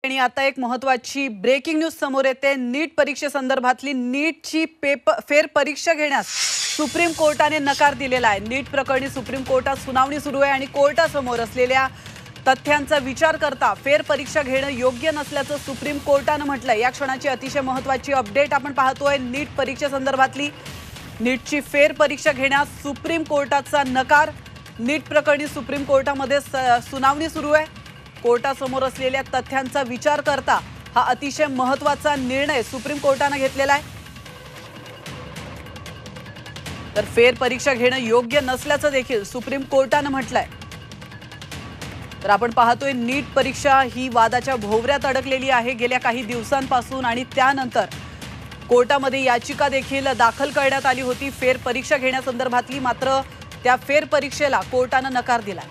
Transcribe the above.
आणि आता एक महत्त्वाची ब्रेकिंग न्यूज समोर येते। नीट परीक्षेसंदर्भातली नीटची फेर परीक्षा घेण्यास सुप्रीम कोर्टाने नकार दिलेला आहे। नीट प्रकरणी सुप्रीम कोर्टात सुनावणी सुरू आहे आणि कोर्टासमोर असलेल्या तथ्यांचा विचार करता फेर परीक्षा घेणं योग्य नसल्याचं सुप्रीम कोर्टाने म्हटलंय। या क्षणाची अतिशय महत्त्वाची अपडेट आपण पाहतोय। नीट परीक्षेसंदर्भातली नीटची फेर परीक्षा घेण्यास सुप्रीम कोर्टाचा नकार। नीट प्रकरणी सुप्रीम कोर्टामध्ये सुनावणी सुरू आहे। कोर्टासमोर असलेल्या तथ्यांचा विचार करता हा अतिशय महत्त्वाचा निर्णय सुप्रीम कोर्टाने घेतलेला आहे। तर फेर परीक्षा घेणं योग्य नसल्याचं देखील सुप्रीम कोर्टाने म्हटलंय। तर आपण पाहतोय नीट परीक्षा ही वादाच्या भोवऱ्यात अडकलेली आहे गेल्या काही दिवसांपासून आणि त्यानंतर कोर्टामध्ये याचिका देखील दाखल करण्यात आली होती फेर परीक्षा घेण्यासंदर्भातली। मात्र त्या फेर परीक्षेला कोर्टाने नकार दिला।